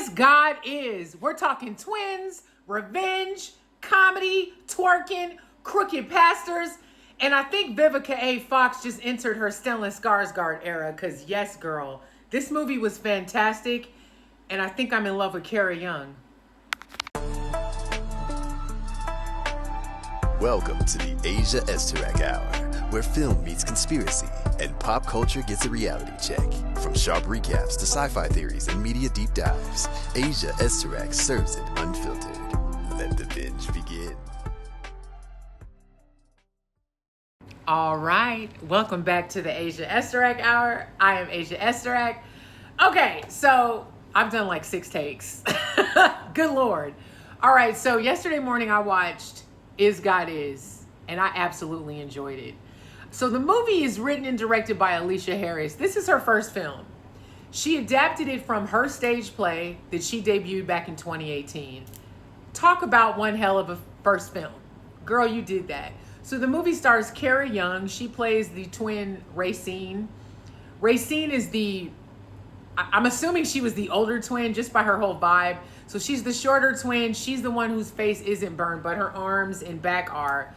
Yes, God is. We're talking twins, revenge, comedy, twerking, crooked pastors. And I think Vivica A. Fox just entered her Stellan Skarsgård era because, yes, girl, this movie was fantastic. And I think I'm in love with Carrie Young. Welcome to the Asia Esterak Hour, where film meets conspiracy and pop culture gets a reality check. From sharp recaps to sci-fi theories and media deep dives, Asia Esterak serves it unfiltered. Let the binge begin. All right, welcome back to the Asia Esterak Hour. I am Asia Esterak. Okay, so I've done like 6 takes. Good Lord. All right, so yesterday morning I watched Is God Is, and I absolutely enjoyed it. So the movie is written and directed by Alicia Harris. This is her first film. She adapted it from her stage play that she debuted back in 2018. Talk about one hell of a first film. Girl, you did that. So the movie stars Carrie Young. She plays the twin Racine. Racine is I'm assuming she was the older twin just by her whole vibe. So she's the shorter twin. She's the one whose face isn't burned, but her arms and back are.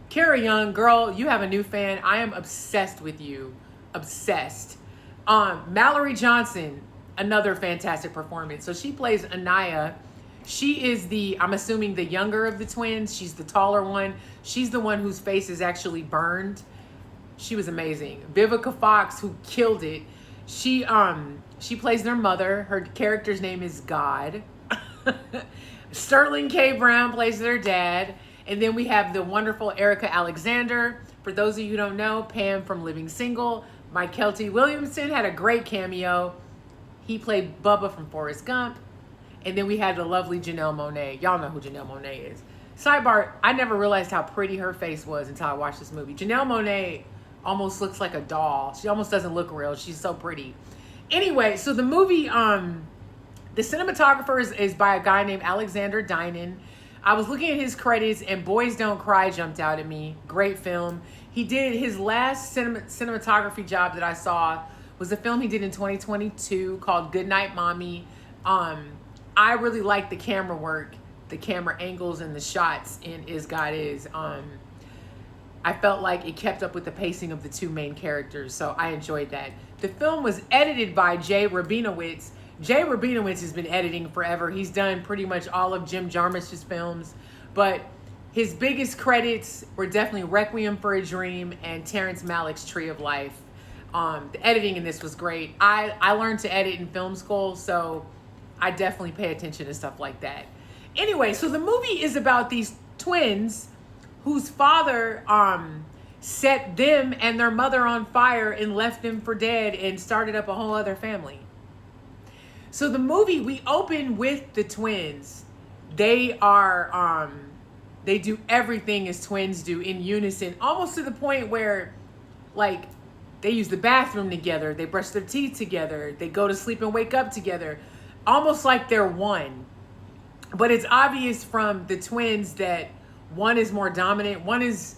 Carrie Young, girl, you have a new fan. I am obsessed with you. Obsessed. Mallory Johnson, another fantastic performance. So she plays Anaya. She is I'm assuming the younger of the twins. She's the taller one. She's the one whose face is actually burned. She was amazing. Vivica Fox, who killed it. She plays their mother. Her character's name is God. Sterling K. Brown plays their dad. And then we have the wonderful Erica Alexander. For those of you who don't know, Pam from Living Single. Mike Kelty Williamson had a great cameo. He played Bubba from Forrest Gump. And then we had the lovely Janelle Monáe. Y'all know who Janelle Monáe is. Sidebar, I never realized how pretty her face was until I watched this movie. Janelle Monáe almost looks like a doll. She almost doesn't look real. She's so pretty. Anyway, so the movie, the cinematographer is by a guy named Alexander Dynan. I was looking at his credits and Boys Don't Cry jumped out at me. Great film. He did his last cinematography job that I saw was a film he did in 2022 called Goodnight Mommy. I really like the camera work, the camera angles and the shots in Is God Is. I felt like it kept up with the pacing of the 2 main characters, so I enjoyed that. The film was edited by Jay Rabinowitz. Jay Rabinowitz has been editing forever. He's done pretty much all of Jim Jarmusch's films, but his biggest credits were definitely Requiem for a Dream and Terrence Malick's Tree of Life. The editing in this was great. I learned to edit in film school, so I definitely pay attention to stuff like that. Anyway, so the movie is about these twins whose father set them and their mother on fire and left them for dead and started up a whole other family. So the movie, we open with the twins. They do everything as twins do in unison, almost to the point where, like, they use the bathroom together, they brush their teeth together, they go to sleep and wake up together, almost like they're one. But it's obvious from the twins that one is more dominant, one is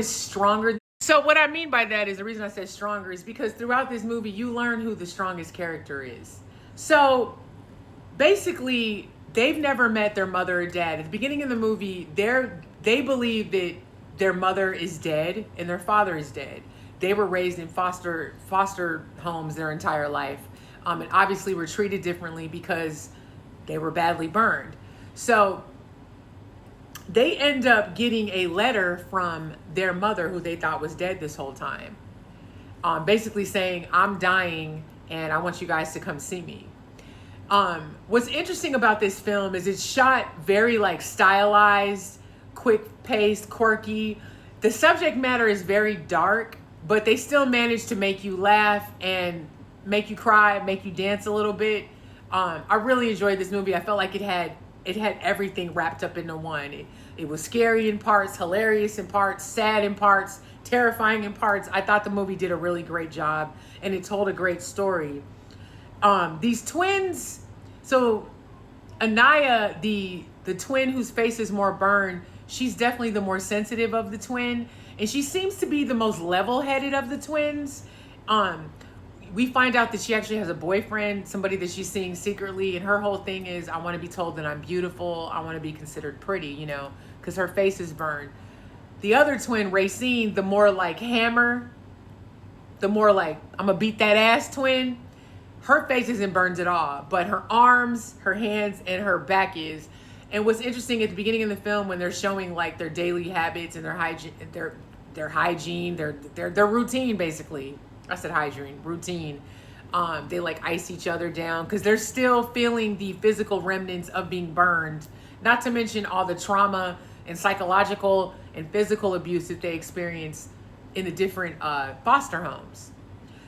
stronger. So what I mean by that is, the reason I said stronger is because throughout this movie, you learn who the strongest character is. So basically, they've never met their mother or dad. At the beginning of the movie, they believe that their mother is dead and their father is dead. They were raised in foster homes their entire life, and obviously were treated differently because they were badly burned. So they end up getting a letter from their mother, who they thought was dead this whole time, basically saying, "I'm dying and I want you guys to come see me." What's interesting about this film is it's shot very like stylized, quick-paced, quirky. The subject matter is very dark, but they still managed to make you laugh and make you cry, make you dance a little bit. I really enjoyed this movie. I felt like it had everything wrapped up into one. It was scary in parts, hilarious in parts, sad in parts, terrifying in parts. I thought the movie did a really great job, and it told a great story. These twins, so Anaya, the twin whose face is more burned, she's definitely the more sensitive of the twin, and she seems to be the most level-headed of the twins. we find out that she actually has a boyfriend, somebody that she's seeing secretly, and her whole thing is, I want to be told that I'm beautiful, I want to be considered pretty, you know, because her face is burned. The other twin, Racine, the more like hammer, the more like I'm gonna beat that ass twin, her face isn't burned at all, but her arms, her hands, and her back is. And what's interesting at the beginning of the film, when they're showing like their daily habits and their hygiene, their routine, basically. I said hygiene, routine. They like ice each other down because they're still feeling the physical remnants of being burned. Not to mention all the trauma and psychological and physical abuse that they experience in the different foster homes.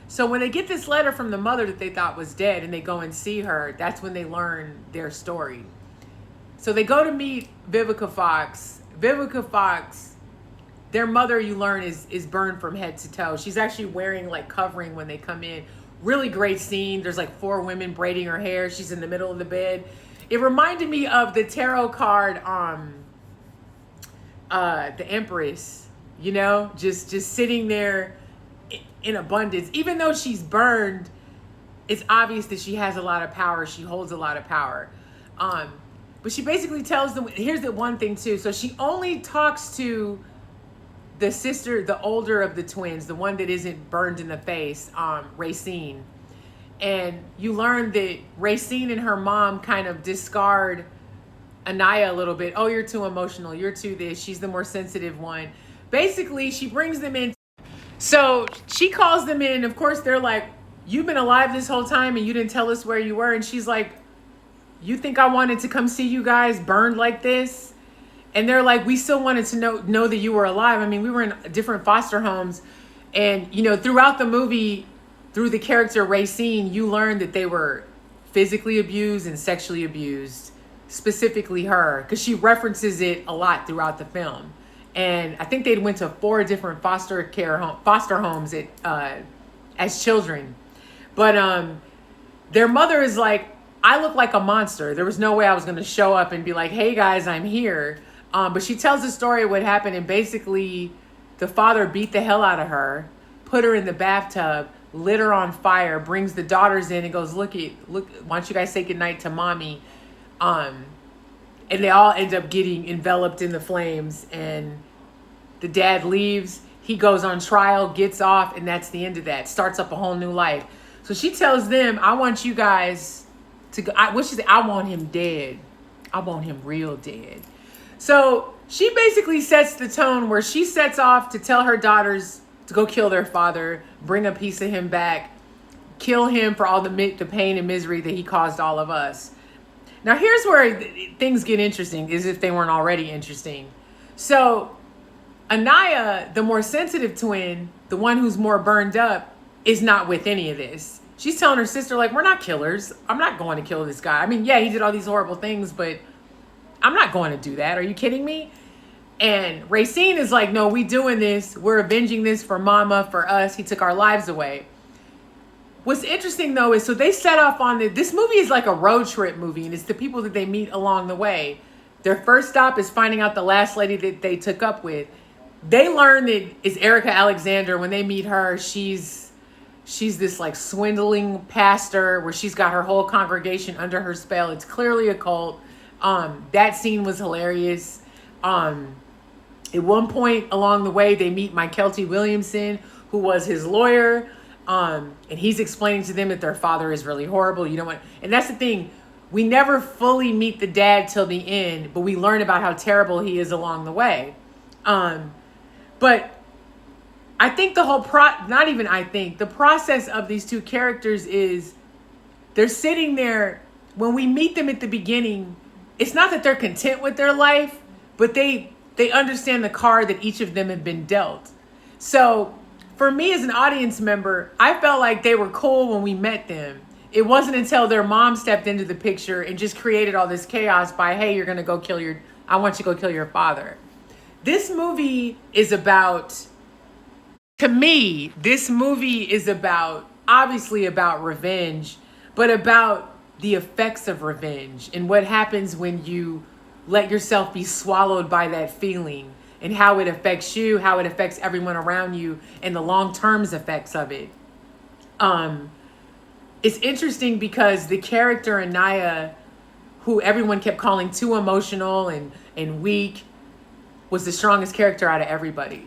So when they get this letter from the mother that they thought was dead and they go and see her, that's when they learn their story. So they go to meet Vivica Fox. Vivica Fox, their mother, you learn, is burned from head to toe. She's actually wearing like covering when they come in. Really great scene. There's like 4 women braiding her hair. She's in the middle of the bed. It reminded me of the tarot card, the Empress, you know, just sitting there in abundance. Even though she's burned, it's obvious that she has a lot of power. She holds a lot of power. But she basically tells them, here's the one thing too. So she only talks to the sister, the older of the twins, the one that isn't burned in the face, Racine. And you learn that Racine and her mom kind of discard Anaya a little bit. Oh, you're too emotional. You're too this. She's the more sensitive one. Basically, she brings them in. So she calls them in. Of course, they're like, you've been alive this whole time and you didn't tell us where you were. And she's like, you think I wanted to come see you guys burned like this? And they're like, we still wanted to know that you were alive. I mean, we were in different foster homes. And, you know, throughout the movie, through the character Racine, you learn that they were physically abused and sexually abused, specifically her, because she references it a lot throughout the film. And I think they went to 4 different foster homes as children. But their mother is like, I look like a monster. There was no way I was going to show up and be like, hey guys, I'm here. But she tells the story of what happened, and basically the father beat the hell out of her, put her in the bathtub, lit her on fire, brings the daughters in and goes, look, why don't you guys say goodnight to mommy? And they all end up getting enveloped in the flames, and the dad leaves. He goes on trial, gets off, and that's the end of that. Starts up a whole new life. So she tells them, I want you guys to go. I want him dead. I want him real dead. So she basically sets the tone where she sets off to tell her daughters to go kill their father, bring a piece of him back, kill him for all the pain and misery that he caused all of us. Now here's where things get interesting, as if they weren't already interesting. So Anaya, the more sensitive twin, the one who's more burned up, is not with any of this. She's telling her sister, like, we're not killers. I'm not going to kill this guy. I mean, yeah, he did all these horrible things, but I'm not going to do that. Are you kidding me? And Racine is like, no, we doing this. We're avenging this for mama, for us. He took our lives away. What's interesting, though, is so they set off on this movie is like a road trip movie, and it's the people that they meet along the way. Their first stop is finding out the last lady that they took up with. They learn that it's Erica Alexander. When they meet her, she's this like swindling pastor where she's got her whole congregation under her spell. It's clearly a cult. That scene was hilarious. At one point along the way, they meet Mykelti Williamson, who was his lawyer. And he's explaining to them that their father is really horrible. You know what? And that's the thing. We never fully meet the dad till the end, but we learn about how terrible he is along the way. But I think the process of these two characters is they're sitting there. When we meet them at the beginning, it's not that they're content with their life, but they understand the card that each of them have been dealt. So for me as an audience member, I felt like they were cool when we met them. It wasn't until their mom stepped into the picture and just created all this chaos by, hey, you're going to go I want you to go kill your father. This movie is about, to me, obviously about revenge, but about the effects of revenge and what happens when you let yourself be swallowed by that feeling, and how it affects you, how it affects everyone around you, and the long-term effects of it. It's interesting because the character Anaya, who everyone kept calling too emotional and weak, was the strongest character out of everybody.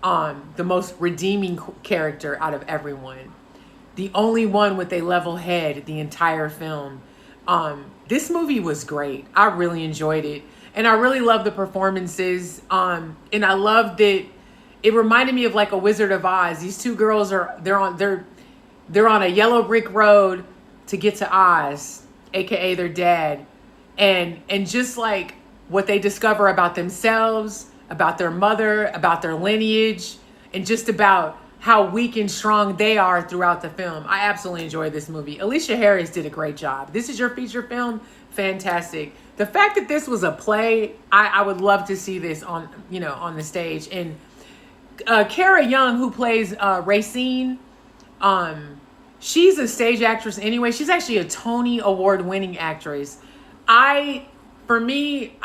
The most redeeming character out of everyone. The only one with a level head the entire film. This movie was great. I really enjoyed it. And I really love the performances. And I loved it. It reminded me of like a Wizard of Oz. These two girls they're on a yellow brick road to get to Oz, aka their dad. And just like what they discover about themselves, about their mother, about their lineage, and just about how weak and strong they are throughout the film. I absolutely enjoyed this movie. Alicia Harris did a great job. This is your feature film? Fantastic. The fact that this was a play, I would love to see this on the stage. And Kara Young, who plays Racine, she's a stage actress anyway. She's actually a Tony Award-winning actress. For me,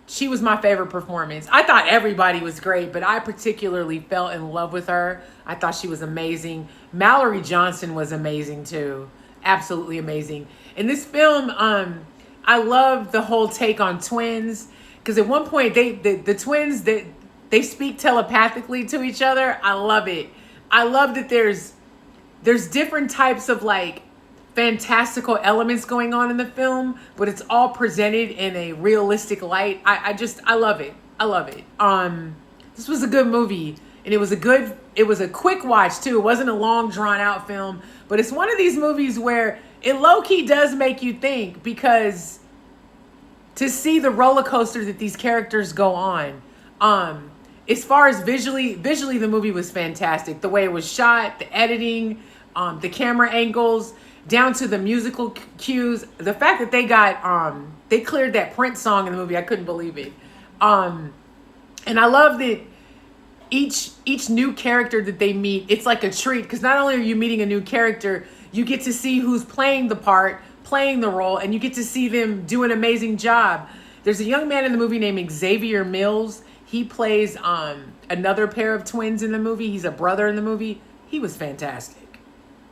she was my favorite performance. I thought everybody was great, but I particularly fell in love with her. I thought she was amazing. Mallory Johnson was amazing too. Absolutely amazing. In this film, I love the whole take on twins, because at one point the twins, they speak telepathically to each other. I love it. I love that there's different types of like fantastical elements going on in the film, but it's all presented in a realistic light. I love it. I love it. This was a good movie, and it was a quick watch too. It wasn't a long drawn out film, but it's one of these movies where it low key does make you think, because to see the roller coaster that these characters go on, as far as visually the movie was fantastic. The way it was shot, the editing, the camera angles, down to the musical cues. The fact that they cleared that Prince song in the movie, I couldn't believe it. And I love that each new character that they meet, it's like a treat, because not only are you meeting a new character, you get to see who's playing the part, playing the role, and you get to see them do an amazing job. There's a young man in the movie named Xavier Mills. He plays another pair of twins in the movie. He's a brother in the movie. He was fantastic.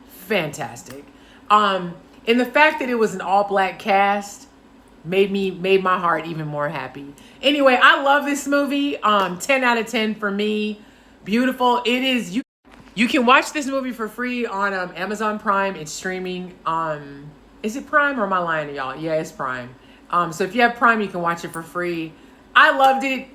Fantastic. And the fact that it was an all-black cast made my heart even more happy. Anyway, I love this movie. 10 out of 10 for me. Beautiful. It is. You can watch this movie for free on Amazon Prime. It's streaming. Is it Prime or am I lying to y'all? Yeah, it's Prime. So if you have Prime, you can watch it for free. I loved it.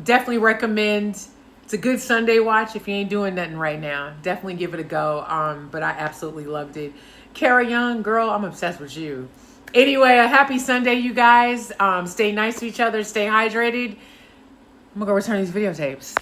Definitely recommend. It's a good Sunday watch if you ain't doing nothing right now. Definitely give it a go. But I absolutely loved it. Kara Young, girl, I'm obsessed with you. Anyway, a happy Sunday, you guys. Stay nice to each other. Stay hydrated. I'm gonna go return these videotapes.